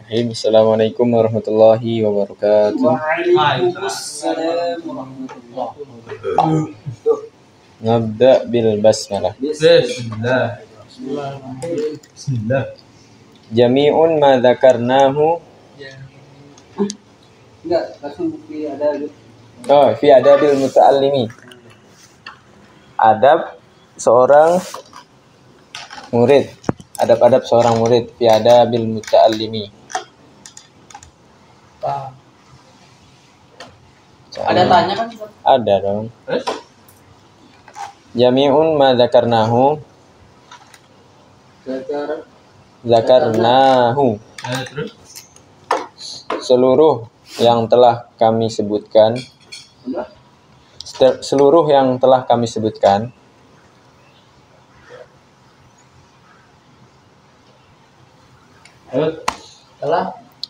Bismillahirrahmanirrahim. Assalamualaikum warahmatullahi wabarakatuh. Waalaikumsalam warahmatullahi wabarakatuh. Nabda bil basmalah. Bismillah. Jami'un ma dzakarnahu. Enggak, langsung bukti ada gitu. Oh, fi adabil muta'allimi. Adab seorang murid. Adab-adab seorang murid fi adabil muta'allimi. Ada tanya kan? Ada dong. Jami'un ma dzakarnahu. Zakarnahu. Terus? Seluruh yang telah kami sebutkan. Seluruh yang telah kami sebutkan.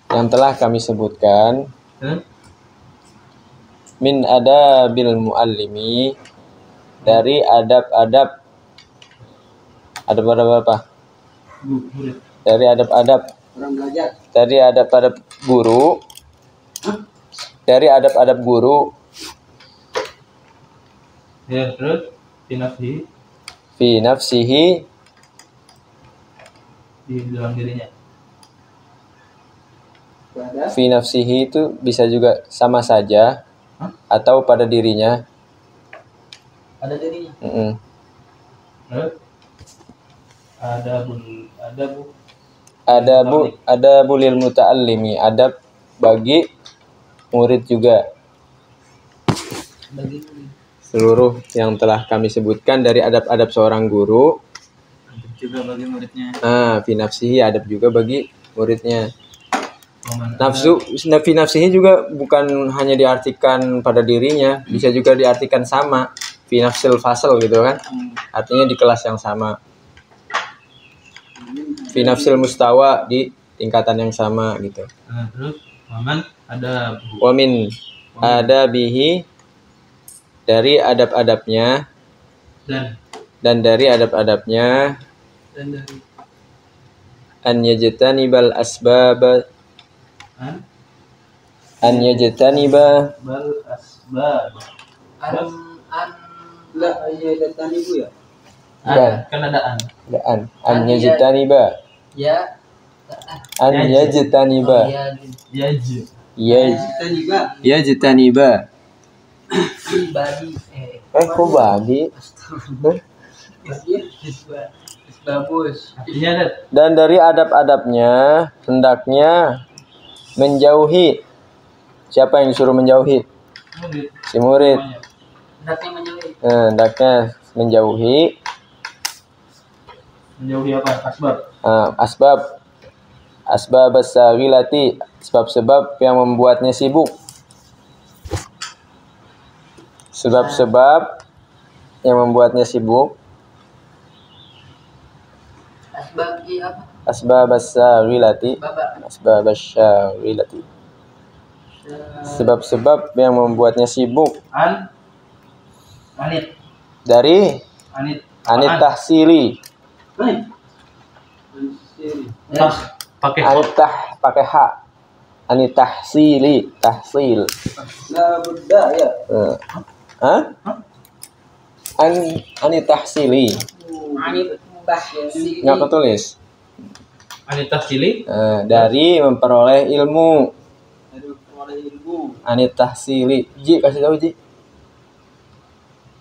Yang telah kami sebutkan. Min adabil muallimi, dari adab-adab apa? Dari adab-adab Orang belajar. dari adab-adab guru. Dari adab-adab guru. Ya, terus Fi nafsihi, di dalam dirinya. Ada. fi nafsihi itu bisa juga sama saja atau pada dirinya. Ada dirinya. Terus ada Adabul muta'allimi, adab bagi murid juga. Bagi Seluruh yang telah kami sebutkan dari adab-adab seorang guru. juga bagi muridnya. Fi nafsihi, adab juga bagi muridnya. Fi nafsihi juga bukan hanya diartikan pada dirinya, bisa juga diartikan sama. Fi nafsil fasal gitu kan. Artinya di kelas yang sama. Fi nafsil mustawa, di tingkatan yang sama gitu. Terus waman ada Wamin adabihi, dari adab-adabnya, dan dari adab-adabnya dan dari an yajtanibal asbab, an yajtaniba bal asbab. la ayyadatan ibu ya. Kan ada an yajtaniba Ya. an yajtaniba yaji. yajtaniba. Badi. Kok bagi? Bagus. Artinya ada Dan dari adab-adabnya hendaknya menjauhi. Siapa yang disuruh menjauhi? murid. Si murid. Hendaknya menjauhi. Hendaknya menjauhi Menjauhi apa? asbab as-saghilati, sebab-sebab yang membuatnya sibuk. Sebab-sebab yang membuatnya sibuk. Asbab apa? Asbab as-saghilati, Baba. asbab as-saghilati, sebab-sebab yang membuatnya sibuk. Anit Anit tahsili. Pakai Pakai hak. Anit tahsili, tahsil. La budda ya. Anit tahsili. Anit bahsi. Nggak ketulis. anit tahsili Dari memperoleh ilmu. Aduh, mulai ilmu. Anit tahsili. Ji, kasih tahu Ji.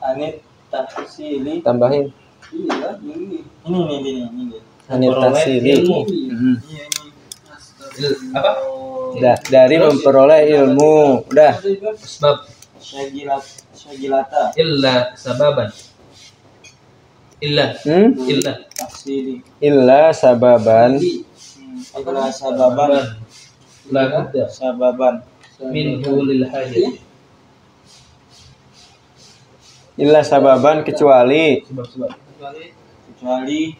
Anit tahsili. Tambahin. Iya, ini. Ini. Anit tahsili. ilmu. Iya, ini. Apa? Dari memperoleh ilmu. Udah. Sebab Syagilata. illa sababan. Illa Tahsili. Illa sababan. Illa sababan. la budda Sababan. min hulil hajat. Illa sababan, kecuali Sebab-sebab. Kecuali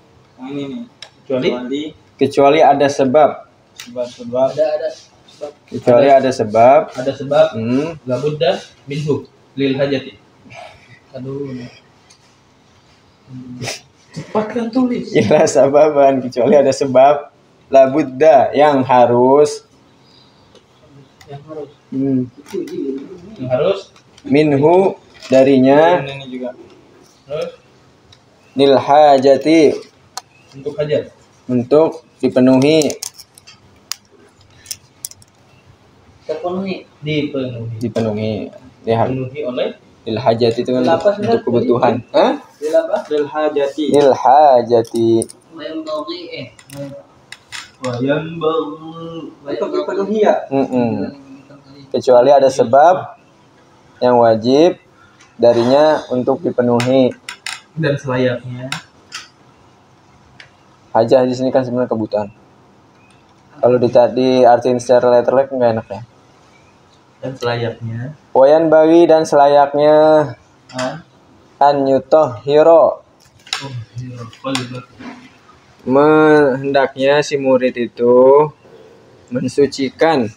ini nih. kecuali ada sebab. Sebab ada sebab. Kecuali ada sebab. Ada sebab la budda minhu lil hajati. Aduh. Cepatkan tulis. Illa sababan, kecuali ada sebab. labudda yang harus Yang harus minhu darinya ini juga terus lil hajati untuk hajat untuk dipenuhi dipenuhi ya dipenuhi oleh lil hajati itu kan Lapas, untuk Ustaz, kebutuhan. Hah? lil hajati. Lil hajati. wayang bang Untuk dipenuhi ya. Kecuali ada sebab yang wajib darinya untuk dipenuhi. dan selayaknya Hajah di sini kan sebenarnya kebutuhan. Kalau diartiin secara letterlek nggak enak ya. dan selayaknya Wayan bagi dan selayaknya an yutohiro hendaknya si murid itu mensucikan.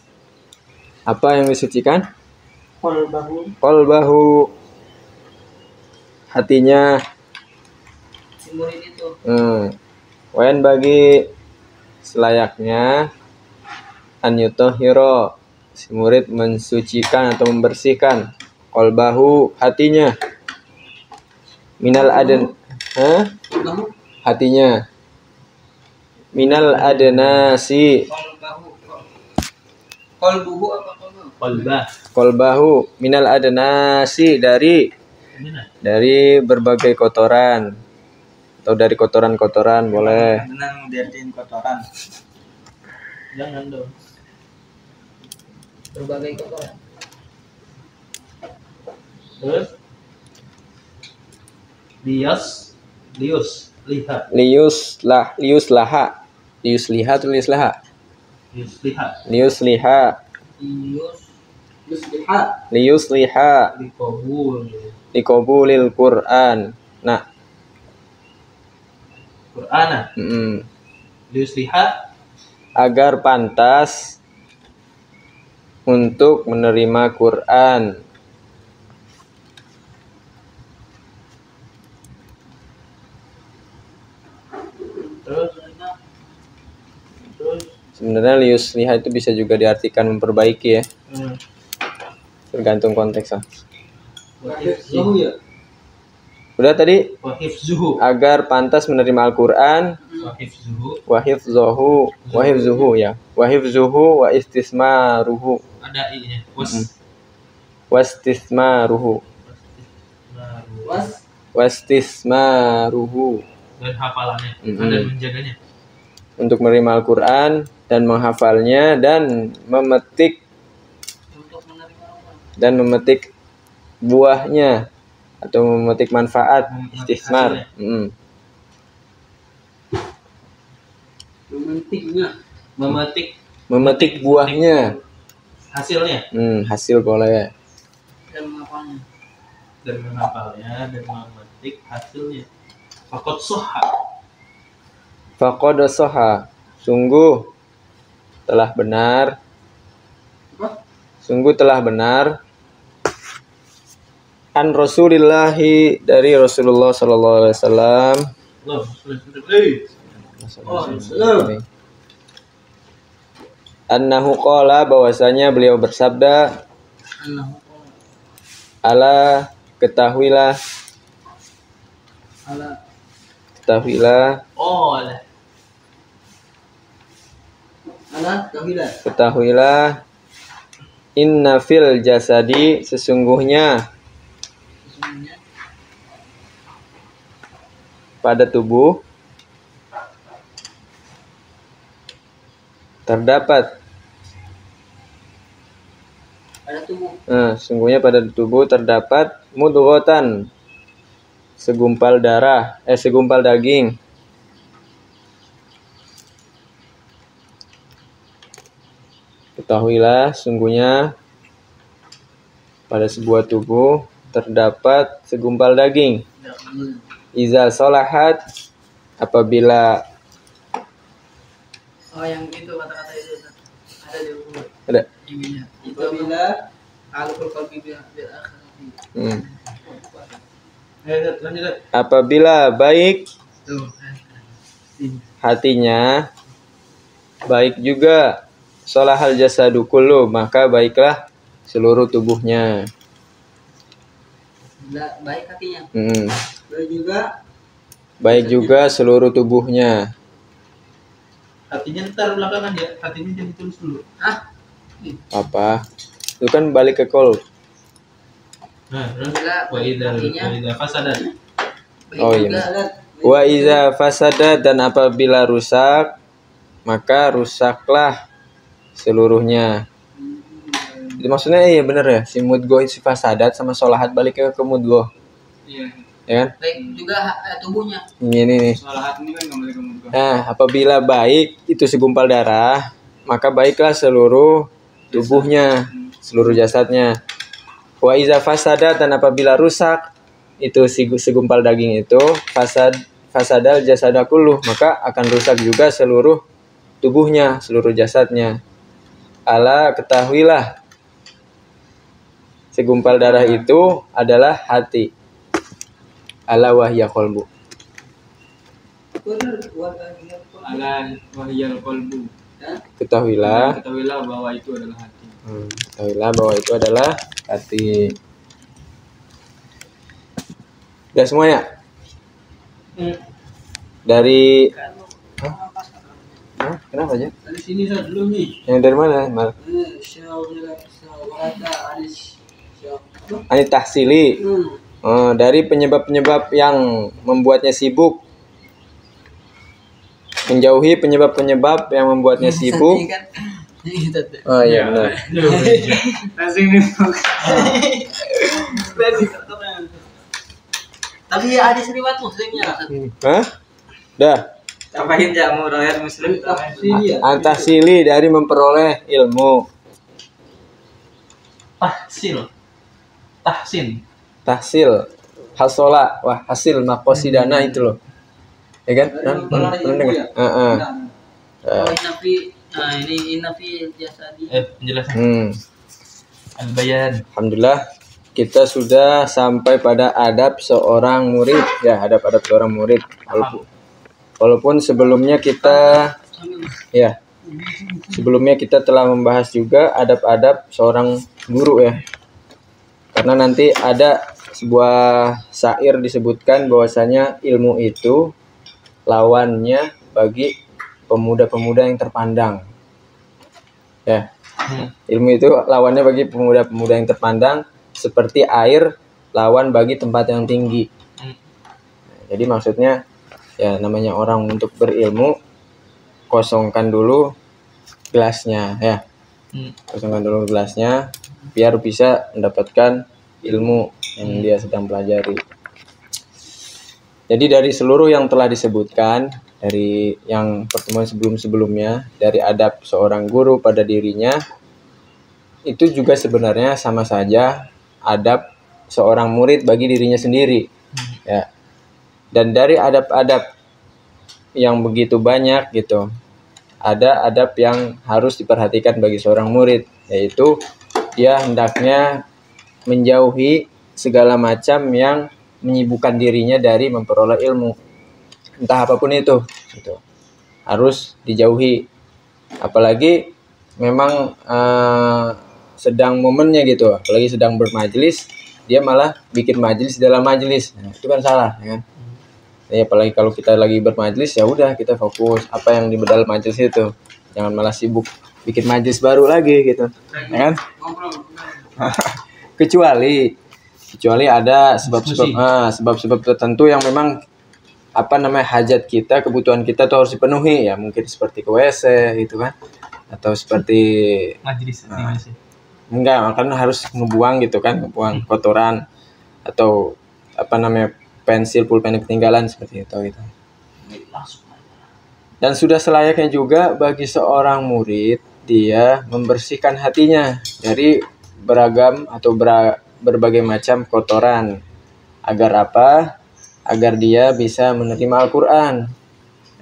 Apa yang disucikan? Qalbahu hatinya. Si murid itu. Wayan bagi selayaknya an yutohiro si murid mensucikan atau membersihkan qalbahu hatinya minal aden hatinya minal adenasi Qalbuhu apa qalbah? qalbahu minal adenasi dari berbagai kotoran atau dari kotoran-kotoran boleh. Tenang diartiin kotoran. jangan dong Berbagai kotoran. terus lius lihat lius liha atau lius laha lius lihat lius liha likobulil Quran. Nah, Qur'ana lius lihat agar pantas untuk menerima Quran. terus Sebenarnya lius liha itu bisa juga diartikan memperbaiki ya. Tergantung konteksnya. Udah tadi wahifzuhu agar pantas menerima Al-Qur'an wahifzuhu ya. Wahifzuhu wa istismaruhu. ada i-nya Wastismaruhu. Wastismaruhu. dan hafalannya dan menjaganya Untuk menerima Al-Qur'an dan menghafalnya dan memetik buahnya atau memetik manfaat istismar. Memetik buahnya. hasilnya Hasil boleh. Dan menghafalnya. dan memetik hasilnya Faqad soha sungguh telah benar an Rasulillahi dari Rasulullah sallallahu alaihi wasallam annahu qala bahwasanya beliau bersabda ala ketahuilah ketahuilah inna fil jasadi sesungguhnya pada tubuh terdapat sesungguhnya pada tubuh terdapat mudghatan segumpal daging ketahuilah sungguhnya pada sebuah tubuh terdapat segumpal daging iza solahat apabila yang itu kata-kata itu ada di buku. ada Ininya. Itu apabila alul qalbi bil akhirati. lanjut apabila baik Tuh. hatinya baik juga. Sholahal jasadu kullu, maka baiklah seluruh tubuhnya. Baik hatinya. Baik juga. Baik juga seluruh tubuhnya. Hatinya ntar belakangan ya, hatinya jangan ditulis dulu. Apa? Itu kan balik ke kol. Nah, terus Bila wa idza hatinya fasadat. baik Oh, iya. juga. Wa iza fasada, dan apabila rusak, maka rusaklah seluruhnya. Jadi maksudnya iya bener ya, si mudgo si fasadat sama sholahat balik ke mudgo. Iya. Ya kan? Baik juga tubuhnya. Ini nih. Sholahat ini kan kembali ke mudghah. Nah, apabila baik itu segumpal darah, maka baiklah seluruh tubuhnya, seluruh jasadnya. Wa iza fasada, dan apabila rusak itu segumpal daging itu, fasadal jasada kulluh, maka akan rusak juga seluruh tubuhnya, seluruh jasadnya. Ala ketahuilah, segumpal darah itu adalah hati. Ala wahya qalbu. Ala wahyal qalbu. Ketahuilah, Ketahuilah bahwa itu adalah hati. ketahuilah bahwa itu adalah hati. Udah semuanya? Dari kenapa aja? Dari sini saya dulu nih. Yang dari mana? Mal? Ani tahsili. Dari penyebab-penyebab yang membuatnya sibuk. Menjauhi penyebab-penyebab yang membuatnya sibuk. Oh iya benar. Langsung nih. Tapi ya ada riwayat muslimnya. Hah? Dah. Apain jamu riwayat muslim? Antasili dari memperoleh ilmu. Tahsil. Hasola. Wah, hasil makosidana itu loh. Ya kan? Pernah dengar? Ini inafi jasadi. Penjelasan. Al-bayan. Alhamdulillah, kita sudah sampai pada adab seorang murid. Ya, adab-adab seorang murid. Walaupun sebelumnya kita telah membahas juga adab-adab seorang guru ya. Karena nanti ada sebuah syair disebutkan bahwasanya ilmu itu lawannya bagi pemuda-pemuda yang terpandang. Ya. Ilmu itu lawannya bagi pemuda-pemuda yang terpandang, seperti air lawan bagi tempat yang tinggi. Jadi maksudnya ya namanya orang untuk berilmu, kosongkan dulu gelasnya ya. Kosongkan dulu gelasnya biar bisa mendapatkan ilmu yang dia sedang pelajari. Jadi dari seluruh yang telah disebutkan dari yang pertemuan sebelum-sebelumnya, dari adab seorang guru pada dirinya, itu juga sebenarnya sama saja adab seorang murid bagi dirinya sendiri. Ya. Dan dari adab-adab yang begitu banyak gitu, ada adab yang harus diperhatikan bagi seorang murid, yaitu dia hendaknya menjauhi segala macam yang menyibukkan dirinya dari memperoleh ilmu, entah apapun itu gitu. Harus dijauhi, apalagi memang sedang momennya gitu, apalagi sedang bermajelis, dia malah bikin majelis dalam majelis. Nah, itu kan salah ya kan. Ya, apalagi kalau kita lagi bermajelis, ya udah kita fokus apa yang di dalam majelis itu, jangan malah sibuk bikin majelis baru lagi gitu ya kan. kecuali ada sebab-sebab tertentu yang memang hajat kita, kebutuhan kita tuh harus dipenuhi ya, mungkin seperti ke WC gitu kan, atau seperti Majlis. enggak, makanya harus ngebuang gitu kan, ngebuang kotoran atau pensil, pulpen yang ketinggalan seperti itu gitu. Dan sudah selayaknya juga bagi seorang murid dia membersihkan hatinya dari beragam atau berbagai macam kotoran. Agar apa? Agar dia bisa menerima Al-Quran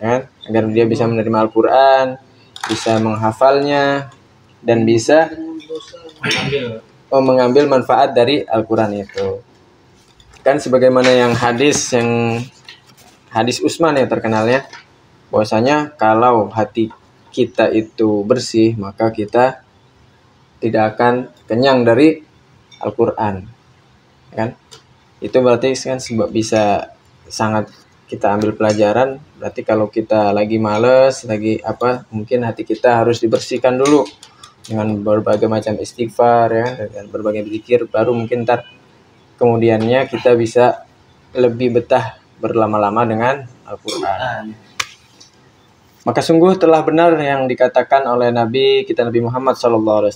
ya? Agar dia bisa menerima Al-Quran, bisa menghafalnya, dan bisa mengambil manfaat dari Al-Quran itu. Kan sebagaimana yang hadis Utsman ya terkenalnya, bahwasanya kalau hati kita itu bersih, maka kita tidak akan kenyang dari Al-Quran, kan? Itu berarti kan sebab bisa sangat kita ambil pelajaran. Berarti kalau kita lagi males, lagi apa, mungkin hati kita harus dibersihkan dulu dengan berbagai macam istighfar, ya, dengan berbagai zikir, baru mungkin ntar kemudiannya kita bisa lebih betah berlama-lama dengan Al-Quran. Maka sungguh telah benar yang dikatakan oleh Nabi kita, Nabi Muhammad SAW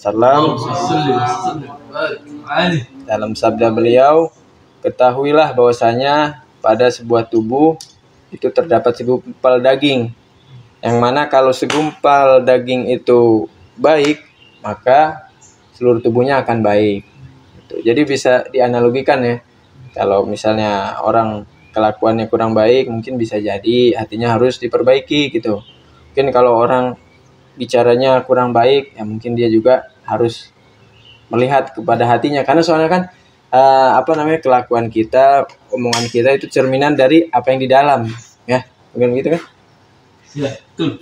dalam sabda beliau, ketahuilah bahwasanya pada sebuah tubuh itu terdapat segumpal daging, yang mana kalau segumpal daging itu baik, maka seluruh tubuhnya akan baik. Jadi bisa dianalogikan, ya, kalau misalnya orang kelakuannya kurang baik, mungkin bisa jadi hatinya harus diperbaiki gitu. Mungkin kalau orang bicaranya kurang baik, ya mungkin dia juga harus melihat kepada hatinya, karena soalnya kan kelakuan kita, omongan kita itu cerminan dari apa yang di dalam, ya, mungkin gitu kan? Ya, betul.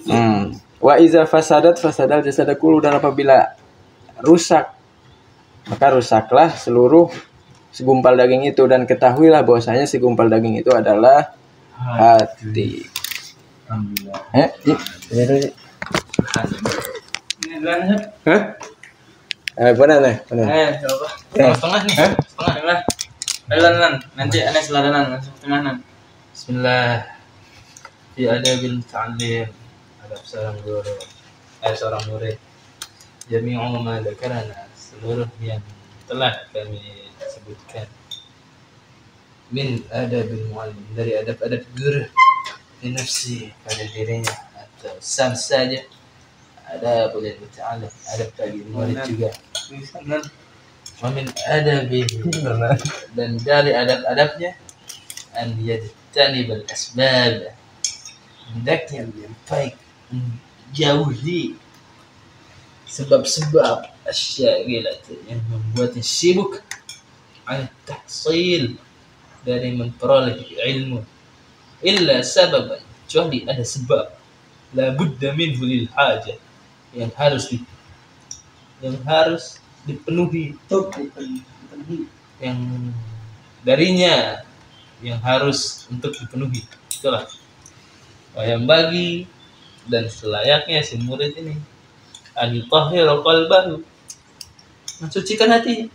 Wa iza fasadat fasadal jasada kullu, dan apabila rusak, maka rusaklah seluruh segumpal daging itu, dan ketahuilah bahwasanya segumpal daging itu adalah hati. Alhamdulillah. Ini duluan, Benar nih, benar. coba. Setengah nih. Setengah. Duluan. Nanti aneh seladanan, setengah. Bismillah. Fi adabil ta'lim, adab seorang guru, seorang murid. Jami'u ma dzakarana, seluruh yang telah kami sebutkan. Min adabil muallim, dari adab-adab guru, di nafsi, pada dirinya, atau sam saja. Ada boleh berta'alam, adab bagi murid juga. Wa min adabihi, dan dari adab-adabnya, an yajtanibal asbab, hendaknya yang baik menjauhi sebab-sebab asyagilah yang membuatnya sibuk an tahsil, dari memperoleh ilmu, illa sababan, kecuali ada sebab, la budda minhu lil hajah, yang harus dipenuhi, yang darinya yang harus untuk dipenuhi. Itulah yang bagi dan selayaknya si murid ini an yutahhira qalbahu, mensucikan hatinya,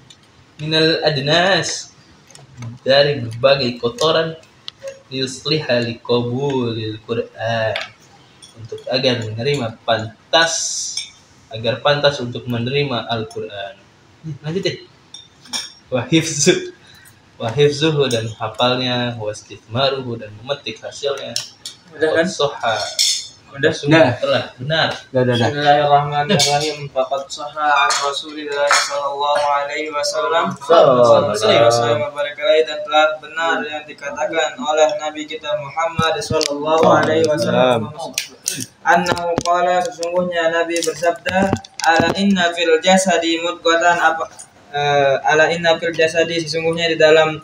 minal adnas, dari berbagai kotoran, yusliha liqabulil Qur'an, untuk agar pantas untuk menerima Al-Quran. Lanjut deh. Wahifzuhu, dan hafalnya, wastithmaruhu, dan memetik hasilnya. Udah kan? Soha, Udah. telah benar. Bismillahirrahmanirrahim. Faqad sahha an Rasulillah sallallahu alaihi wasallam dan telah benar yang dikatakan oleh Nabi kita Muhammad sallallahu alaihi wasallam, annahu qala, sesungguhnya Nabi bersabda, ala inna fil jasadi mudghatan, ala inna fil jasadi, sesungguhnya di dalam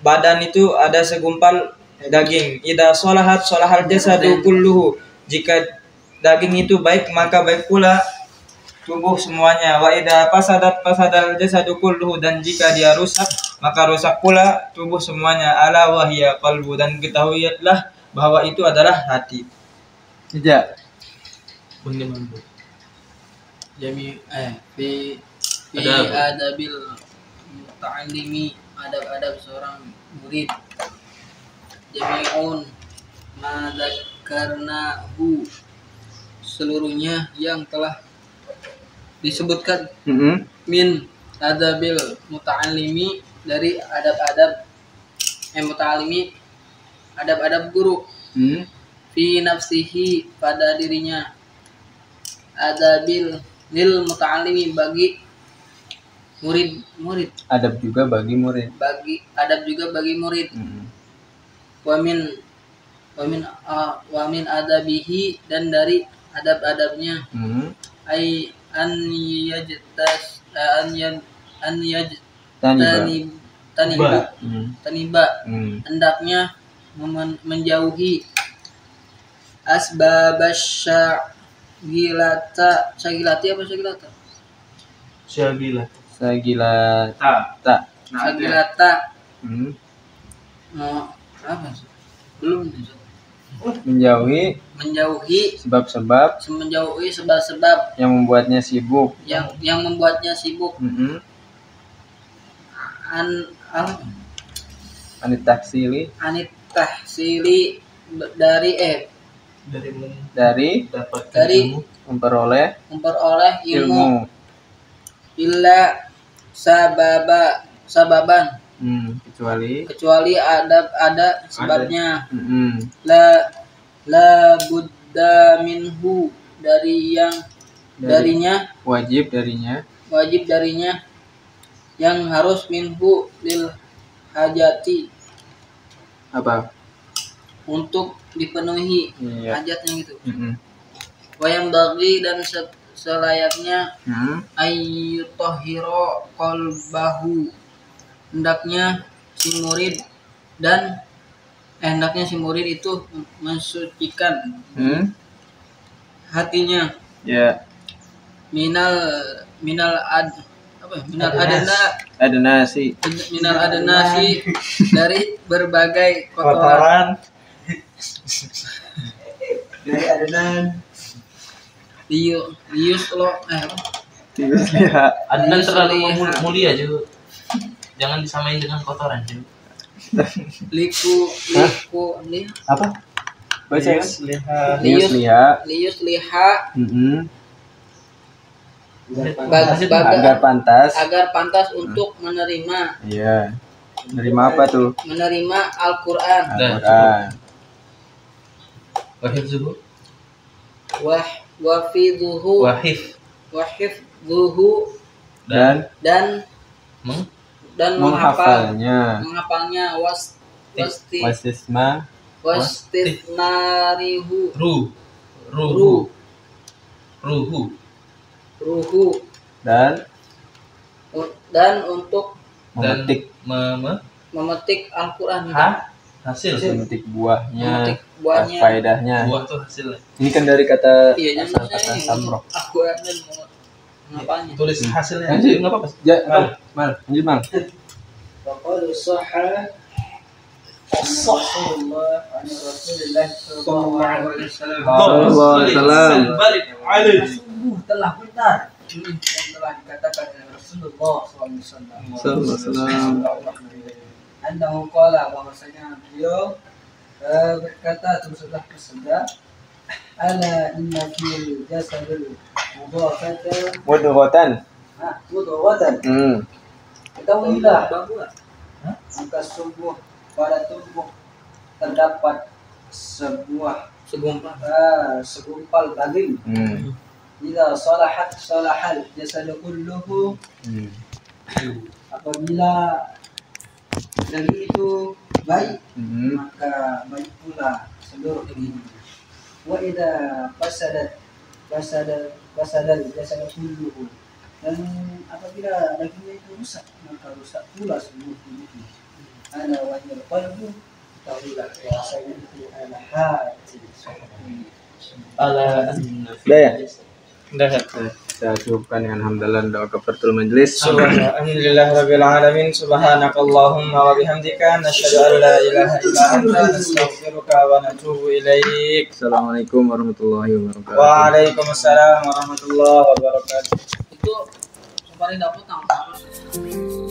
badan itu ada segumpal daging, idza sholahat sholahal jasadu kulluhu, jika daging itu baik maka baik pula tubuh semuanya, wa idza fasadat fasadal jasadu kulluhu, dan jika dia rusak maka rusak pula tubuh semuanya, ala wahya qalbu, dan ketahuilah bahwa itu adalah hati. Tidak. Fi adabil muta'allimi, adab-adab seorang murid. Jami'un ma dzakarnahu, seluruhnya yang telah disebutkan. Min adabil muta'allimi, dari adab-adab muta'allimi, adab-adab guru. Fi nafsihi, pada dirinya. Adabil lil muta'allimi, bagi murid. Adab juga bagi murid. Adab juga bagi murid. Wa min adabihi, dan dari adab-adabnya, ai an taniba, hendaknya menjauhi asbabasya Sagilati apa sagilata? Syagilah. Sagilata. Sagilata. Hmm. Apa sih? Belum. Menjauhi sebab-sebab Menjauhi sebab-sebab yang membuatnya sibuk. yang membuatnya sibuk. Anit tahsili dari memperoleh ilmu. Illa sababan kecuali ada sebabnya. La budda minhu wajib darinya yang harus minhu lil hajati apa untuk dipenuhi hajatnya gitu. Wayang bagi dan selayaknya ayyutahhiro qalbahu hendaknya si murid itu mensucikan hatinya minal adenasi dari berbagai kotoran. Dari adenan adenan terlalu mulia juga. Jangan disamain dengan kotoran juga. liku apa baca ya lius liha agar pantas untuk menerima. Iya. Menerima apa tuh? Menerima Al-Qur'an. Wahifzuhu dan menghafalnya wastisnarihu ruhu dan untuk memetik Al-Qur'an. Hasil memetik buahnya. Faedahnya. Buah tuh hasilnya. Ini kan dari kata asal kata samroh. Al-Qur'an dan ngapalnya. Tulis hasilnya. Enggak apa-apa. Mal. Lanjut, Mal. Faqad sahha Rasulullah sallallahu alaihi wasallam. Telah benar yang telah dikatakan oleh Rasulullah sallallahu alaihi wasallam. Annahu qala, bahwasanya beliau berkata tersebut bersabda, ala inna fil jasadil mudghatan. Ketahuilah bahwa maka sungguh pada tubuh terdapat segumpal daging. Jika salahal jasadu kulluhu, apabila daging itu baik, maka baik pula seluruh daging. Wa idza fasadal jasadu kulluhu, dan apabila dagingnya itu rusak, maka rusak pula seluruh tubuhnya. Ana wajal qalbu, tahulah bahasanya itu adalah hati seperti Kita cukupkan dengan hamdalah doa kafaratul majelis. Alhamdulillahirabbil alamin. Subhanakallahumma wa bihamdika nasyhadu an la ilaha illa anta nastaghfiruka wa natubu ilaik. Assalamualaikum warahmatullahi wabarakatuh. Waalaikumsalam warahmatullahi wabarakatuh. Itu paling dapat tahu.